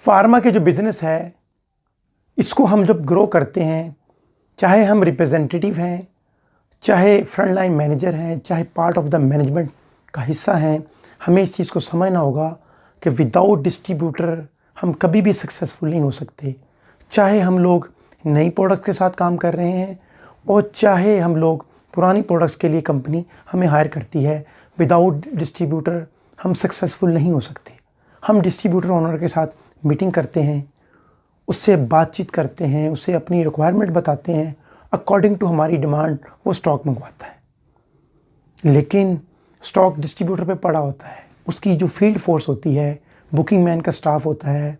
Pharma के जो business है, इसको हम जब ग्रो करते हैं, चाहे हम रिप्रेजेंटेटिव हैं, चाहे फ्रंट लाइन मैनेजर हैं, चाहे पार्ट ऑफ द मैनेजमेंट का हिस्सा हैं, हमें इस चीज़ को समझना होगा कि विदाउट डिस्ट्रीब्यूटर हम कभी भी सक्सेसफुल नहीं हो सकते। चाहे हम लोग नई प्रोडक्ट के साथ काम कर रहे हैं और चाहे हम लोग पुरानी प्रोडक्ट्स के लिए कंपनी हमें हायर करती है, विदाउट डिस्ट्रीब्यूटर हम सक्सेसफुल नहीं हो सकते। हम डिस्ट्रीब्यूटर ओनर के साथ मीटिंग करते हैं, उससे बातचीत करते हैं, उससे अपनी रिक्वायरमेंट बताते हैं, अकॉर्डिंग टू हमारी डिमांड वो स्टॉक मंगवाता है। लेकिन स्टॉक डिस्ट्रीब्यूटर पे पड़ा होता है, उसकी जो फील्ड फोर्स होती है, बुकिंग मैन का स्टाफ होता है,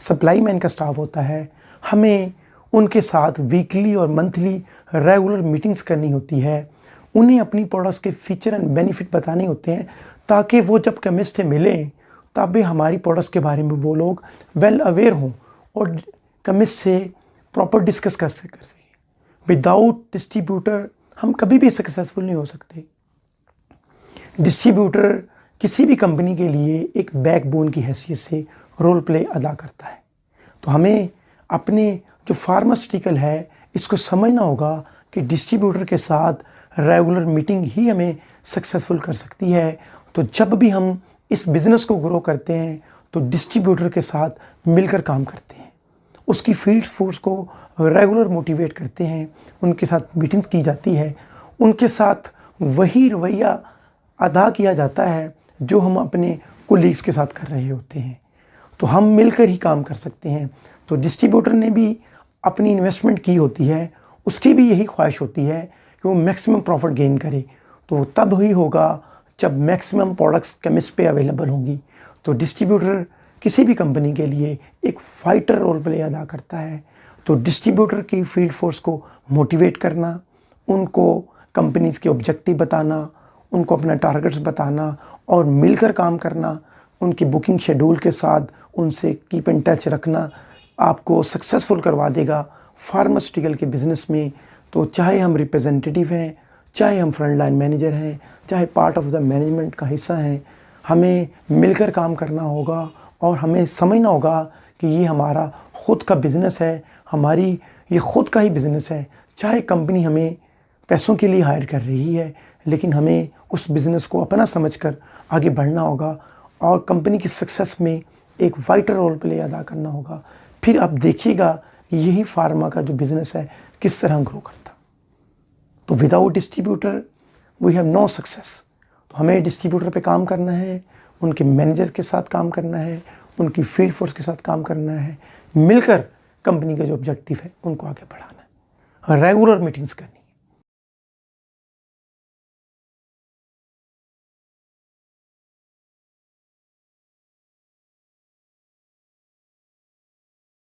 सप्लाई मैन का स्टाफ होता है, हमें उनके साथ वीकली और मंथली रेगुलर मीटिंग्स करनी होती है। उन्हें अपनी प्रोडक्ट्स के फीचर एंड बेनिफिट बताने होते हैं ताकि वो जब केमिस्ट से मिलें तब भी हमारी प्रोडक्ट्स के बारे में वो लोग वेल अवेयर हों और केमिस्ट से प्रॉपर डिस्कस कर सकें। विदाउट डिस्ट्रीब्यूटर हम कभी भी सक्सेसफुल नहीं हो सकते। डिस्ट्रीब्यूटर किसी भी कंपनी के लिए एक बैकबोन की हैसियत से रोल प्ले अदा करता है। तो हमें अपने जो फार्मास्यूटिकल है इसको समझना होगा कि डिस्ट्रीब्यूटर के साथ रेगुलर मीटिंग ही हमें सक्सेसफुल कर सकती है। तो जब भी हम इस बिज़नेस को ग्रो करते हैं तो डिस्ट्रीब्यूटर के साथ मिलकर काम करते हैं, उसकी फील्ड फोर्स को रेगुलर मोटिवेट करते हैं, उनके साथ मीटिंग्स की जाती है, उनके साथ वही रवैया अदा किया जाता है जो हम अपने कोलीग्स के साथ कर रहे होते हैं। तो हम मिलकर ही काम कर सकते हैं। तो डिस्ट्रीब्यूटर ने भी अपनी इन्वेस्टमेंट की होती है, उसकी भी यही ख्वाहिश होती है कि वो मैक्सिमम प्रॉफिट गेन करे। तो तब ही होगा जब मैक्सिमम प्रोडक्ट्स केमिस्ट पे अवेलेबल होंगी। तो डिस्ट्रीब्यूटर किसी भी कंपनी के लिए एक फाइटर रोल प्ले अदा करता है। तो डिस्ट्रीब्यूटर की फील्ड फोर्स को मोटिवेट करना, उनको कंपनीज के ऑब्जेक्टिव बताना, उनको अपना टारगेट्स बताना और मिलकर काम करना, उनकी बुकिंग शेड्यूल के साथ उनसे कीप इन टच रखना आपको सक्सेसफुल करवा देगा फार्मास्यूटिकल के बिज़नेस में। तो चाहे हम रिप्रेजेंटेटिव हैं, चाहे हम फ्रंट लाइन मैनेजर हैं, चाहे पार्ट ऑफ द मैनेजमेंट का हिस्सा हैं, हमें मिलकर काम करना होगा और हमें समझना होगा कि ये हमारा ख़ुद का बिज़नेस है, हमारी ये ख़ुद का ही बिज़नेस है। चाहे कंपनी हमें पैसों के लिए हायर कर रही है, लेकिन हमें उस बिज़नेस को अपना समझकर आगे बढ़ना होगा और कंपनी की सक्सेस में एक वाइटल रोल प्ले अदा करना होगा। फिर आप देखिएगा यही फार्मा का जो बिज़नेस है किस तरह ग्रो करता। तो without distributor we have no success. तो हमें डिस्ट्रीब्यूटर पे काम करना है, उनके मैनेजर के साथ काम करना है, उनकी फील्ड फोर्स के साथ काम करना है, मिलकर कंपनी का जो ऑब्जेक्टिव है उनको आगे बढ़ाना है, रेगुलर मीटिंग्स करनी।